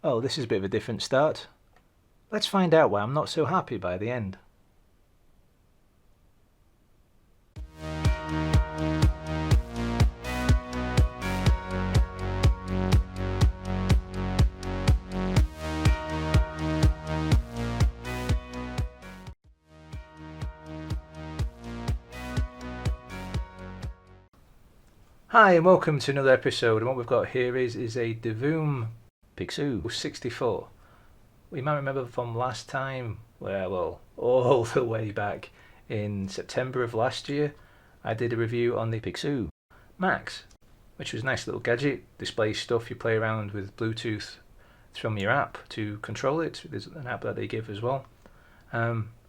Oh, this is a bit of a different start. Let's find out why I'm not so happy by the end. Hi and welcome to another episode, and what we've got here is a Divoom Pixoo 64. We might remember from last time, well, all the way back in September of last year, I did a review on the Pixoo Max, which was a nice little gadget, displays stuff. You play around with Bluetooth from your app to control it. There's an app that they give as well.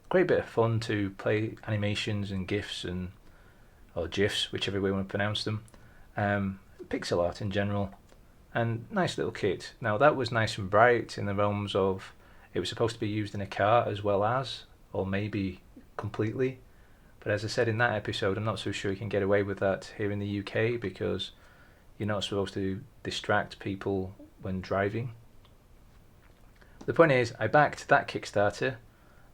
Great bit of fun to play animations and GIFs or GIFs, whichever way you want to pronounce them. Pixel art in general, and nice little kit. Now that was nice and bright in the realms of it was supposed to be used in a car as well as, or maybe completely, but as I said in that episode, I'm not so sure you can get away with that here in the UK because you're not supposed to distract people when driving. The point is, I backed that Kickstarter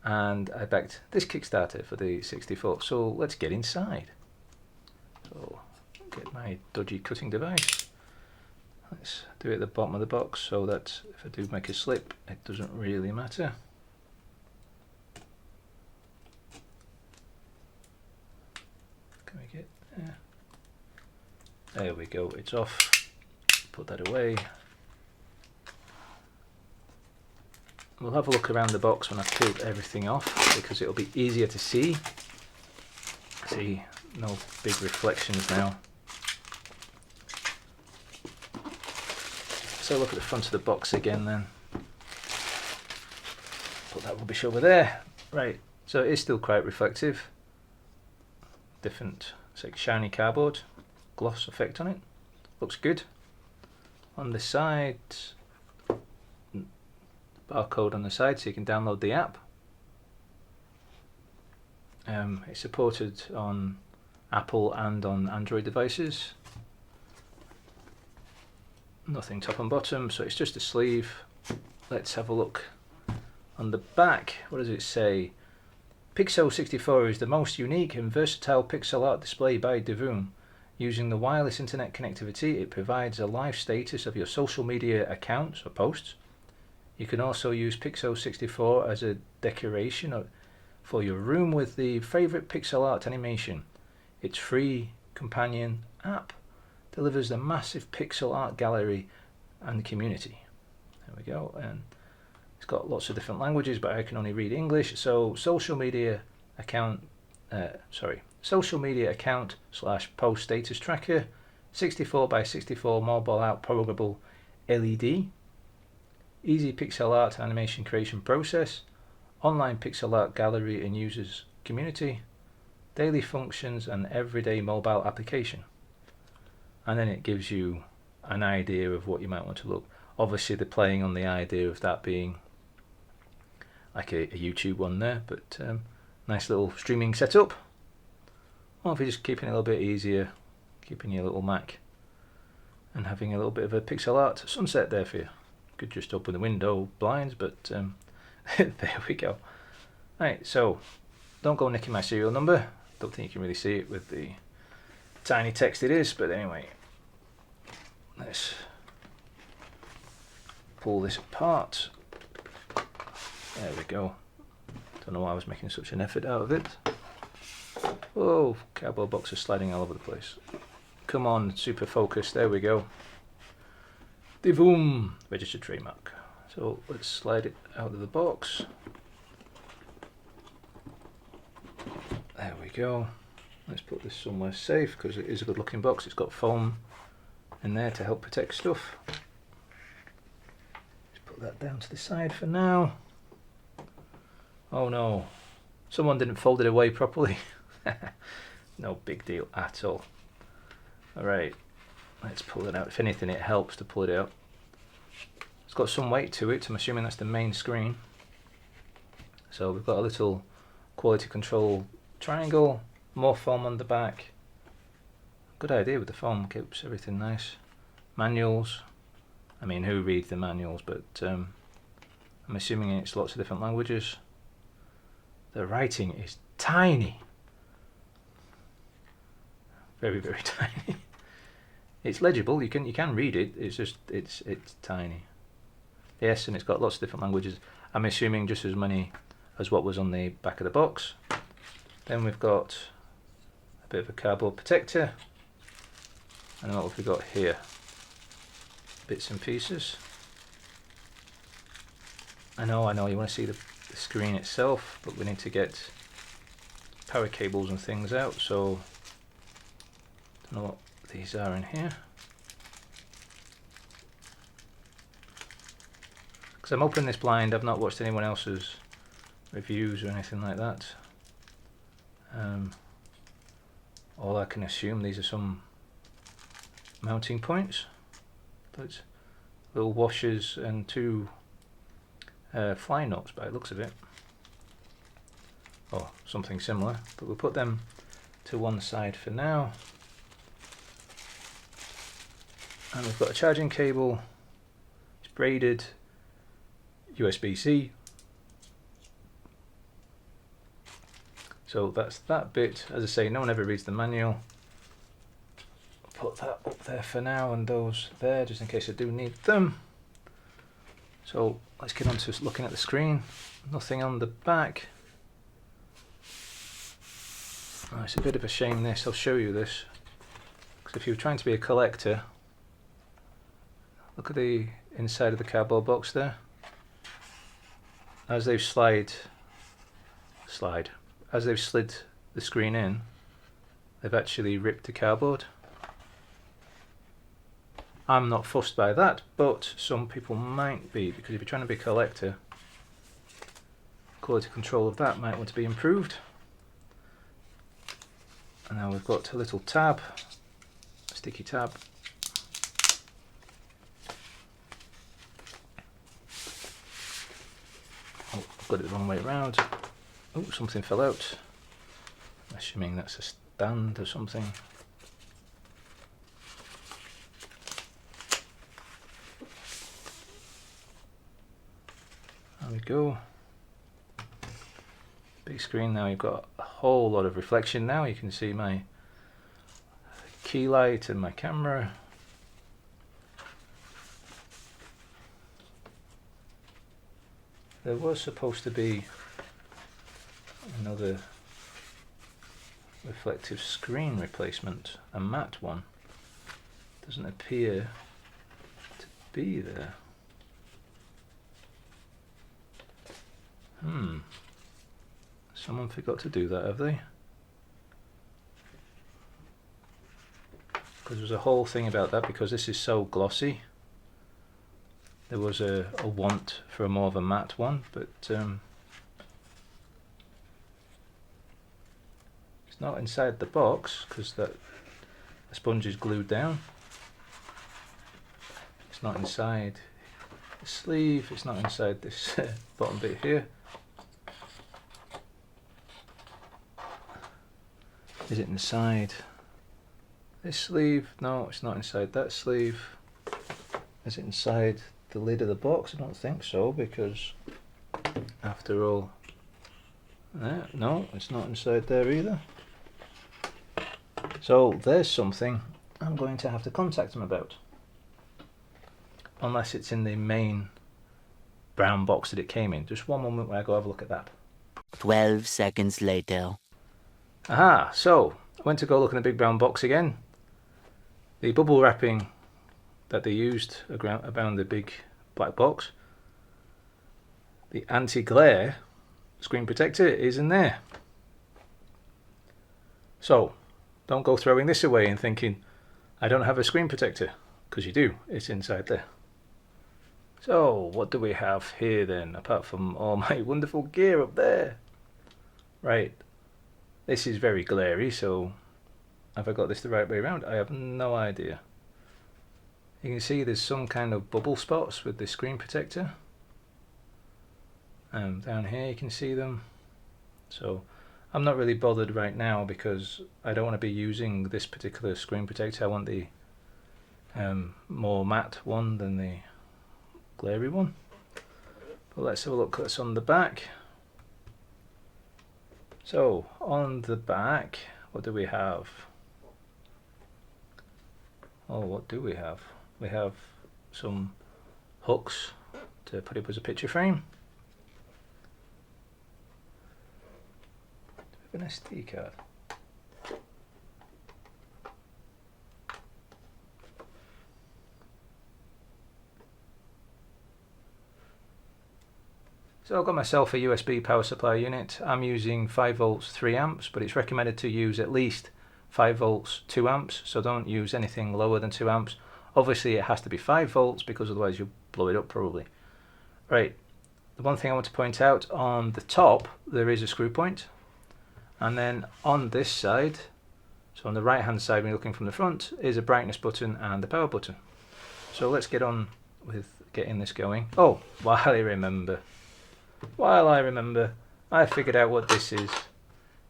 and I backed this Kickstarter for the 64, so let's get inside. So get my dodgy cutting device. Let's do it at the bottom of the box so that if I do make a slip, it doesn't really matter. Can we get there we go, it's off. Put that away. We'll have a look around the box when I've peeled everything off because it'll be easier to see. See, no big reflections now. So look at the front of the box again then. Put that rubbish over there. Right, so it is still quite reflective. Different, it's like shiny cardboard, gloss effect on it. Looks good. On the side, barcode on the side so you can download the app. It's supported on Apple and on Android devices. Nothing top and bottom, so it's just a sleeve. Let's have a look on the back. What does it say? Pixoo 64 is the most unique and versatile pixel art display by Divoom. Using the wireless internet connectivity, it provides a live status of your social media accounts or posts. You can also use Pixoo 64 as a decoration for your room with the favorite pixel art animation. Its free companion app delivers a massive pixel art gallery and community. There we go, and it's got lots of different languages, but I can only read English. So social media account / post status tracker, 64 by 64 mobile out programmable LED, easy pixel art and animation creation process, online pixel art gallery and users community, daily functions and everyday mobile application. And then it gives you an idea of what you might want to look. Obviously they're playing on the idea of that being like a YouTube one there, but nice little streaming setup. Or if you're just keeping it a little bit easier, keeping your little Mac and having a little bit of a pixel art sunset there for you. Could just open the window blinds, but there we go. Right, so don't go nicking my serial number. Don't think you can really see it with the tiny text it is, but anyway, let's pull this apart. There we go. Don't know why I was making such an effort out of it. Oh, cardboard box is sliding all over the place. Come on, super focus. There we go. Divoom, registered trademark. So let's slide it out of the box. There we go. Let's put this somewhere safe because it is a good looking box. It's got foam in there to help protect stuff. Just put that down to the side for now. Oh no, someone didn't fold it away properly. No big deal at all. Alright, let's pull it out. If anything, it helps to pull it out. It's got some weight to it. I'm assuming that's the main screen. So we've got a little quality control triangle, more foam on the back. Good idea with the foam, keeps everything nice. Manuals, I mean, who reads the manuals? But I'm assuming it's lots of different languages. The writing is tiny. Very, very tiny. It's legible. You can read it. It's just it's tiny. Yes, and it's got lots of different languages. I'm assuming just as many as what was on the back of the box. Then we've got a bit of a cardboard protector. And what have we got here? Bits and pieces. I know, you want to see the screen itself, but we need to get power cables and things out, so I don't know what these are in here. Because I'm opening this blind, I've not watched anyone else's reviews or anything like that. All I can assume these are some mounting points. But little washers and two fly nuts by the looks of it. Or something similar, but we'll put them to one side for now. And we've got a charging cable. It's braided USB-C. So that's that bit. As I say, no one ever reads the manual. Put that up there for now, and those there just in case I do need them. So let's get on to looking at the screen. Nothing on the back. Oh, it's a bit of a shame this. I'll show you this. Because if you're trying to be a collector, look at the inside of the cardboard box there. As they've slid the screen in, they've actually ripped the cardboard. I'm not fussed by that, but some people might be, because if you're trying to be a collector, quality control of that might want to be improved. And now we've got a little tab, a sticky tab. Oh, I've got it the wrong way around. Oh, something fell out. I'm assuming that's a stand or something. There we go. Big screen now, you've got a whole lot of reflection now. You can see my key light and my camera. There was supposed to be another reflective screen replacement, a matte one. Doesn't appear to be there. Someone forgot to do that, have they? Because there's a whole thing about that, because this is so glossy. There was a want for a more of a matte one, but it's not inside the box because the sponge is glued down. It's not inside the sleeve, it's not inside this bottom bit here. Is it inside this sleeve? No, it's not inside that sleeve. Is it inside the lid of the box? I don't think so, because after all, no, it's not inside there either. So there's something I'm going to have to contact them about. Unless it's in the main brown box that it came in. Just one moment where I go have a look at that. 12 seconds later. Aha, so I went to go look in the big brown box again. The bubble wrapping that they used around the big black box, the anti-glare screen protector is in there. So don't go throwing this away and thinking I don't have a screen protector, because you do, it's inside there. So what do we have here then, apart from all my wonderful gear up there? Right, this is very glary, so have I got this the right way around? I have no idea. You can see there's some kind of bubble spots with the screen protector. Down here you can see them. So I'm not really bothered right now because I don't want to be using this particular screen protector. I want the more matte one than the glary one. But let's have a look what's on the back. So on the back, what do we have? Oh, what do we have? We have some hooks to put up as a picture frame. An SD card. So I've got myself a USB power supply unit. I'm using 5 volts 3 amps, but it's recommended to use at least 5 volts 2 amps, so don't use anything lower than 2 amps. Obviously it has to be 5 volts because otherwise you'll blow it up probably. Right, the one thing I want to point out, on the top there is a screw point, and then on this side, so on the right hand side when you're looking from the front, is a brightness button and the power button. So let's get on with getting this going. Oh, while I remember, I figured out what this is.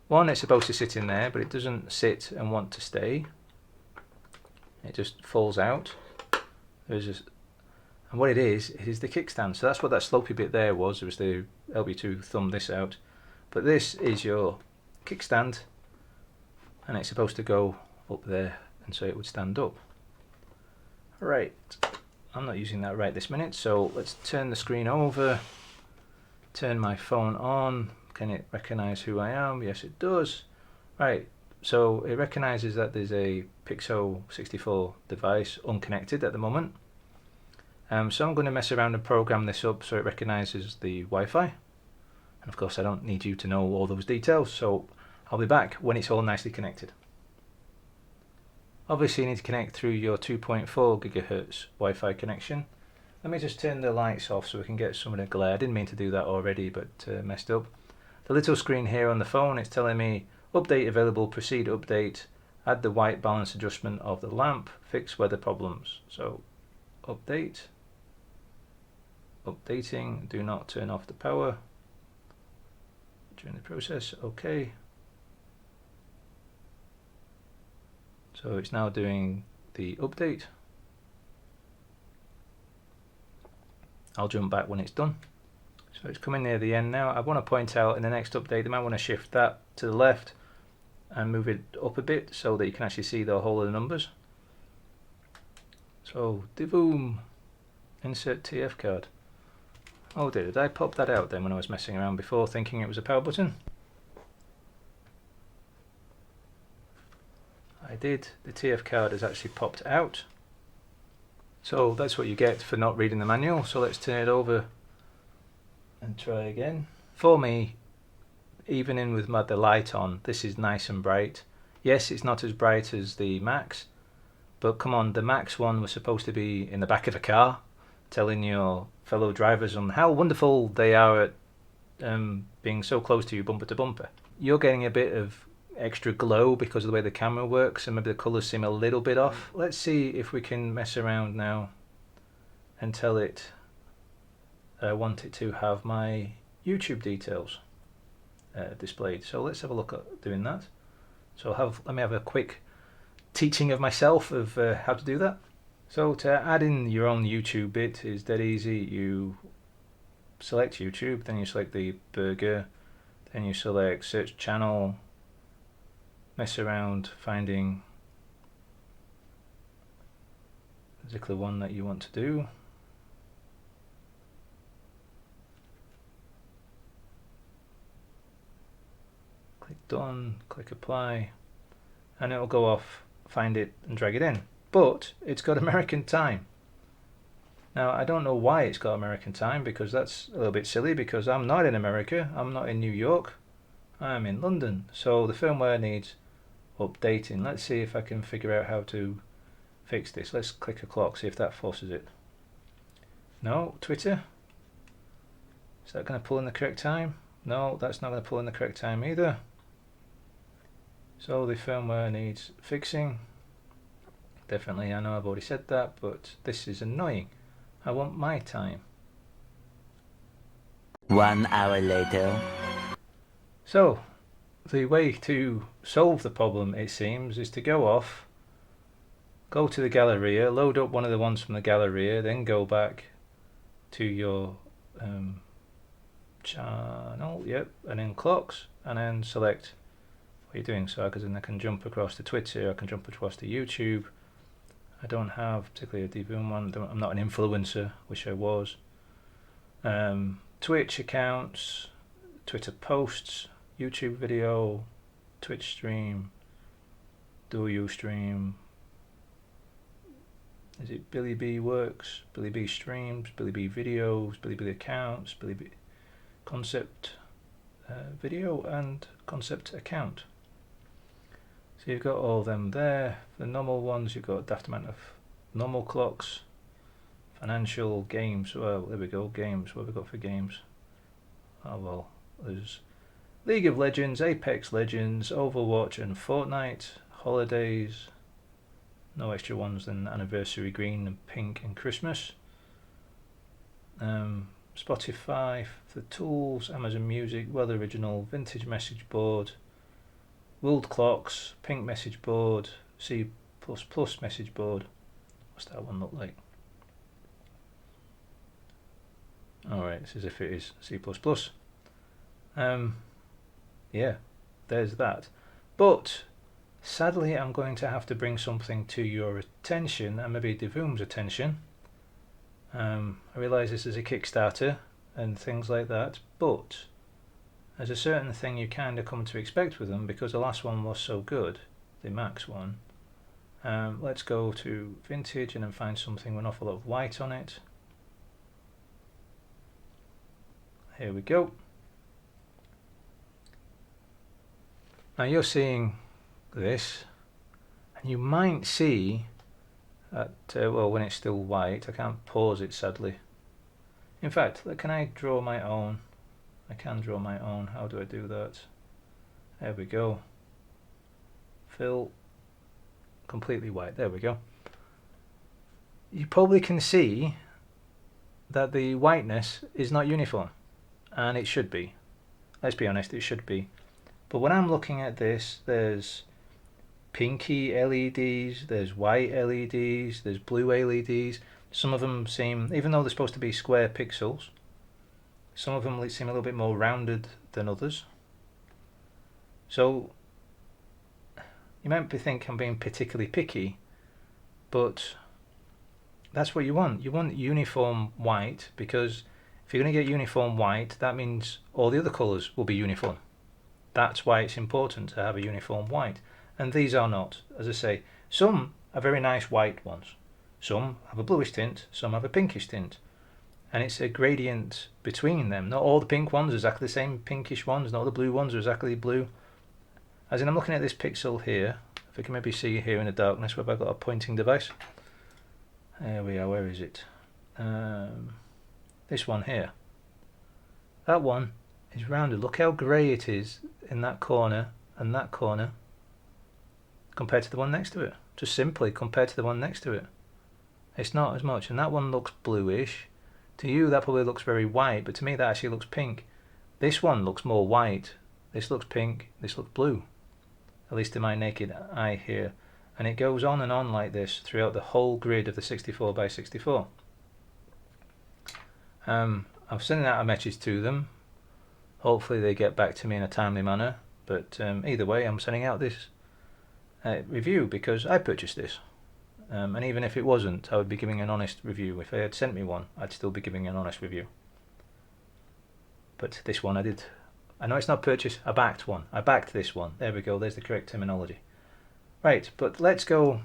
One, it's supposed to sit in there, but it doesn't sit and want to stay. It just falls out. And what it is the kickstand. So that's what that slopey bit there was. It was to help you to thumb this out. But this is your kickstand, and it's supposed to go up there, and so it would stand up. Right, I'm not using that right this minute, so let's turn the screen over. Turn my phone on. Can it recognize who I am? Yes, it does. Right, so it recognizes that there's a Pixoo 64 device unconnected at the moment. So I'm going to mess around and program this up so it recognizes the Wi-Fi. And of course I don't need you to know all those details, so I'll be back when it's all nicely connected. Obviously you need to connect through your 2.4 gigahertz Wi-Fi connection. Let me just turn the lights off so we can get some of the glare. I didn't mean to do that already, but messed up. The little screen here on the phone is telling me update available, proceed update, add the white balance adjustment of the lamp, fix weather problems. So update, updating, do not turn off the power during the process. Okay. So it's now doing the update. I'll jump back when it's done. So it's coming near the end now. I want to point out in the next update they might want to shift that to the left and move it up a bit so that you can actually see the whole of the numbers. So Divoom, insert TF card. Oh dear, did I pop that out then when I was messing around before thinking it was a power button? I did. The TF card has actually popped out. So that's what you get for not reading the manual. So let's turn it over and try again. For me, even in with the light on, this is nice and bright. Yes, it's not as bright as the Max, but come on, the Max one was supposed to be in the back of a car, telling your fellow drivers on how wonderful they are at being so close to you bumper to bumper. You're getting a bit of extra glow because of the way the camera works, and maybe the colours seem a little bit off. Let's see if we can mess around now and tell it I want it to have my YouTube details displayed. So let's have a look at doing that. So let me have a quick teaching of myself of how to do that. So to add in your own YouTube bit is dead easy. You select YouTube, then you select the burger, then you select search channel, mess around finding the particular one that you want to do. Click done, click apply, and it'll go off, find it and drag it in. But it's got American time. Now I don't know why it's got American time, because that's a little bit silly, because I'm not in America, I'm not in New York, I'm in London. So the firmware needs updating. Let's see if I can figure out how to fix this. Let's click a clock, see if that forces it. No, Twitter. Is that going to pull in the correct time? No, that's not going to pull in the correct time either. So the firmware needs fixing. Definitely, I know I've already said that, but this is annoying. I want my time. 1 hour later. So the way to solve the problem, it seems, is to go off, go to the Galleria, load up one of the ones from the Galleria, then go back, to your channel, yep, and then clocks, and then select what you're doing. So then I can jump across to Twitter, I can jump across to YouTube. I don't have particularly a Divoom one, I'm not an influencer, wish I was. Twitch accounts, Twitter posts, YouTube video, Twitch stream, do you stream, is it Billy B works, Billy B streams, Billy B videos, Billy B accounts, Billy B concept video and concept account. So you've got all them there. The normal ones, you've got a daft amount of normal clocks, financial, games. Well, there we go, games. What have we got for games? Oh well, there's League of Legends, Apex Legends, Overwatch and Fortnite, holidays, no extra ones than anniversary, green and pink and Christmas. Spotify for tools, Amazon Music, Well Original, Vintage Message Board, World Clocks, Pink Message Board, C++ Message Board. What's that one look like? Alright, it's as if it is C++. Yeah, there's that. But sadly I'm going to have to bring something to your attention, and maybe Divoom's attention. I realise this is a Kickstarter and things like that, but there's a certain thing you kind of come to expect with them, because the last one was so good, the Max one. Let's go to Vintage and then find something with an awful lot of white on it. Here we go. Now you're seeing this, and you might see that, well, when it's still white, I can't pause it sadly. In fact, can I draw my own? I can draw my own. How do I do that? There we go. Fill completely white. There we go. You probably can see that the whiteness is not uniform, and it should be. Let's be honest, it should be. But when I'm looking at this, there's pinky LEDs, there's white LEDs, there's blue LEDs. Some of them seem, even though they're supposed to be square pixels, some of them seem a little bit more rounded than others. So you might think I'm being particularly picky, but that's what you want. You want uniform white, because if you're going to get uniform white, that means all the other colours will be uniform. That's why it's important to have a uniform white. And these are not. As I say, some are very nice white ones. Some have a bluish tint, some have a pinkish tint. And it's a gradient between them. Not all the pink ones are exactly the same pinkish ones, not all the blue ones are exactly blue. As in, I'm looking at this pixel here. If I can maybe see here in the darkness, where have I got a pointing device? There we are, where is it? This one here. That one is rounded. Look how grey it is in that corner and that corner compared to the one next to it. Just simply compared to the one next to it. It's not as much. And that one looks bluish. To you that probably looks very white, but to me that actually looks pink. This one looks more white. This looks pink. This looks blue. At least to my naked eye here. And it goes on and on like this throughout the whole grid of the 64 by 64. I've sent out a message to them. Hopefully they get back to me in a timely manner. But either way, I'm sending out this review because I purchased this. And even if it wasn't, I would be giving an honest review. If they had sent me one, I'd still be giving an honest review. But this one I did. I know it's not purchased, I backed one. I backed this one. There we go, there's the correct terminology. Right, but let's go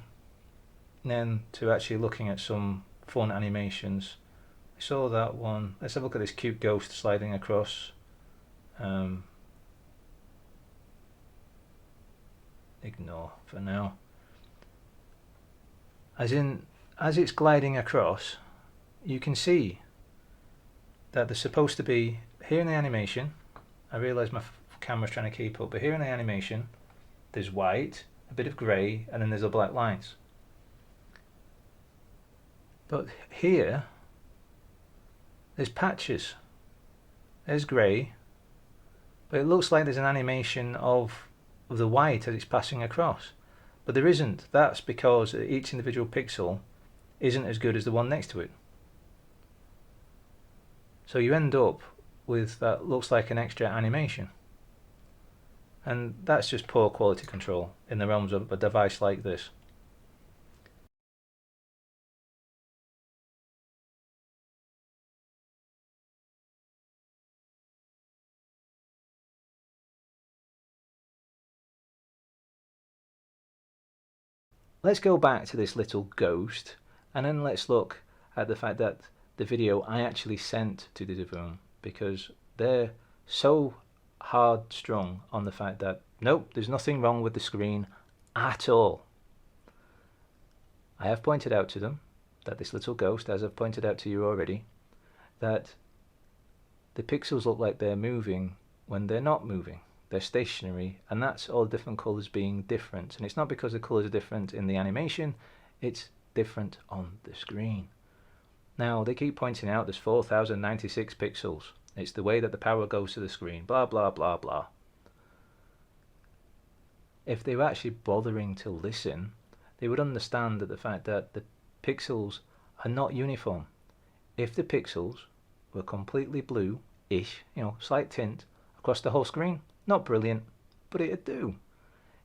then to actually looking at some fun animations. I saw that one. Let's have a look at this cute ghost sliding across. Ignore for now. As it's gliding across, you can see that there's supposed to be, here in the animation, I realise my camera's trying to keep up, but here in the animation, there's white, a bit of grey, and then there's the black lines. But here, there's patches. There's grey, but it looks like there's an animation of the white as it's passing across. But there isn't. That's because each individual pixel isn't as good as the one next to it. So you end up with that looks like an extra animation. And that's just poor quality control in the realms of a device like this. Let's go back to this little ghost, and then let's look at the fact that the video I actually sent to the Divoom, because they're so hard strung on the fact that nope, there's nothing wrong with the screen at all. I have pointed out to them that this little ghost, as I've pointed out to you already, that the pixels look like they're moving when they're not moving. They're stationary, and that's all the different colours being different. And it's not because the colours are different in the animation, it's different on the screen. Now, they keep pointing out there's 4096 pixels. It's the way that the power goes to the screen, blah, blah, blah, blah. If they were actually bothering to listen, they would understand that the fact that the pixels are not uniform. If the pixels were completely blue-ish, slight tint, across the whole screen, not brilliant, but it'd do.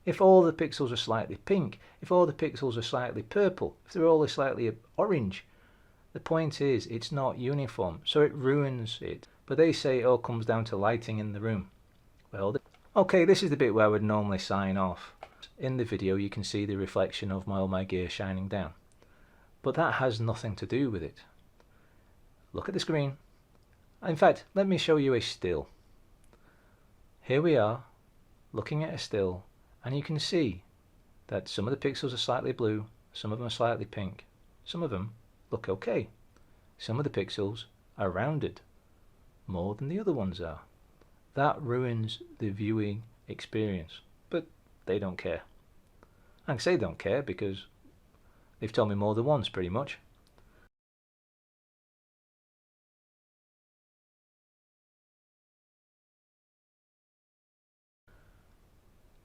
If all the pixels are slightly pink, if all the pixels are slightly purple, if they're all slightly orange, the point is it's not uniform, so it ruins it. But they say it all comes down to lighting in the room. Well, okay, this is the bit where I would normally sign off. In the video you can see the reflection of all my gear shining down. But that has nothing to do with it. Look at the screen. In fact, let me show you a still. Here we are, looking at a still, and you can see that some of the pixels are slightly blue, some of them are slightly pink, some of them look okay. Some of the pixels are rounded, more than the other ones are. That ruins the viewing experience, but they don't care. I can say they don't care because they've told me more than once pretty much.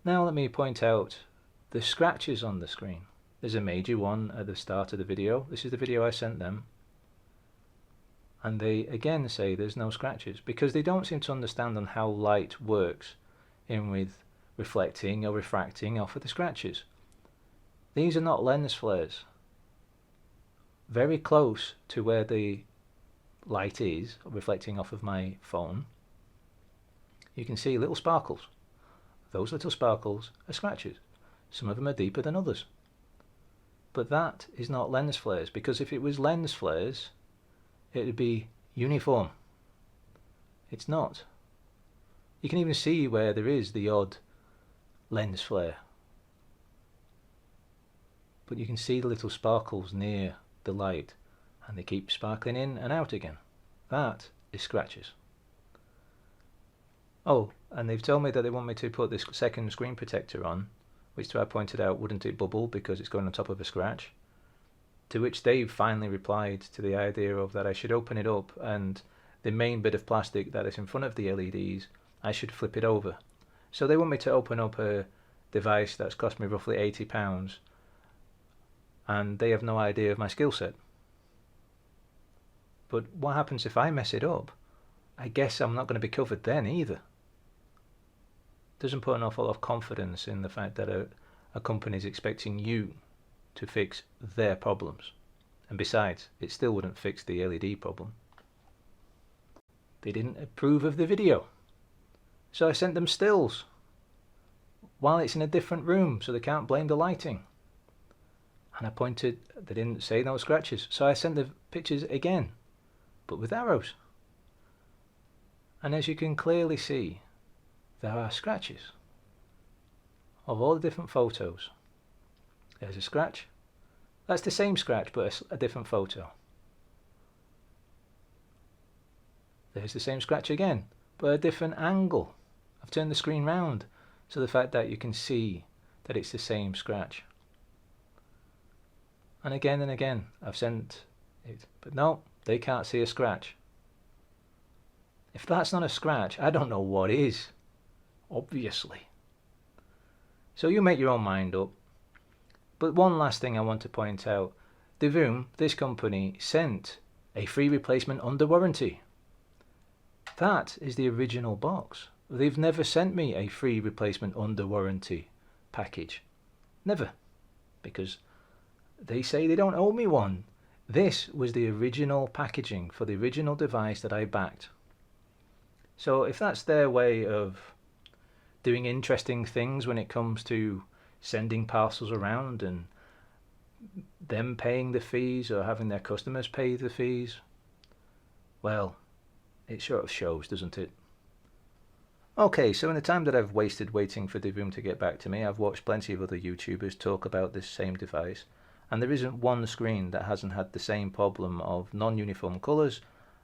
Now let me point out the scratches on the screen. There's a major one at the start of the video. This is the video I sent them. And they again say there's no scratches because they don't seem to understand on how light works in with reflecting or refracting off of the scratches. These are not lens flares. Very close to where the light is reflecting off of my phone, you can see little sparkles. Those little sparkles are scratches. Some of them are deeper than others. But that is not lens flares, because if it was lens flares, it would be uniform. It's not. You can even see where there is the odd lens flare. But you can see the little sparkles near the light, and they keep sparkling in and out again. That is scratches. Oh, and they've told me that they want me to put this second screen protector on, which I pointed out wouldn't it bubble because it's going on top of a scratch. To which they've finally replied to the idea of that I should open it up and the main bit of plastic that is in front of the LEDs, I should flip it over. So they want me to open up a device that's cost me roughly £80, and they have no idea of my skill set. But what happens if I mess it up? I guess I'm not going to be covered then either. Doesn't put an awful lot of confidence in the fact that a company is expecting you to fix their problems. And besides, it still wouldn't fix the LED problem. They didn't approve of the video. So I sent them stills while it's in a different room, so they can't blame the lighting. And I pointed, they didn't say no scratches, so I sent the pictures again, but with arrows. And as you can clearly see, there are scratches of all the different photos. There's a scratch. That's the same scratch but a different photo. There's the same scratch again but a different angle. I've turned the screen round so the fact that you can see that it's the same scratch. And again I've sent it, but no, they can't see a scratch. If that's not a scratch, I don't know what is. Obviously. So you make your own mind up. But one last thing I want to point out. Divoom, this company, sent a free replacement under warranty. That is the original box. They've never sent me a free replacement under warranty package. Never. Because they say they don't owe me one. This was the original packaging for the original device that I backed. So if that's their way of doing interesting things when it comes to sending parcels around and them paying the fees or having their customers pay the fees, well, it sort of shows, doesn't it? Okay, so in the time that I've wasted waiting for Divoom to get back to me, I've watched plenty of other YouTubers talk about this same device, and there isn't one screen that hasn't had the same problem of non-uniform colours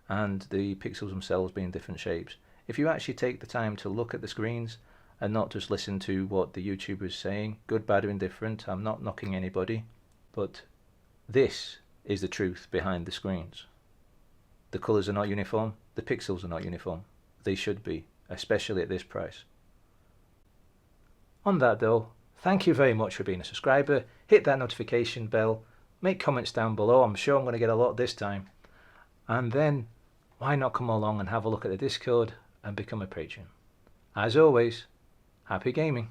and the pixels themselves being different shapes. If you actually take the time to look at the screens and not just listen to what the YouTuber is saying, good, bad or indifferent, I'm not knocking anybody, but this is the truth behind the screens. The colours are not uniform, the pixels are not uniform. They should be, especially at this price. On that though, thank you very much for being a subscriber. Hit that notification bell, make comments down below, I'm sure I'm going to get a lot this time. And then, why not come along and have a look at the Discord and become a patron. As always, happy gaming.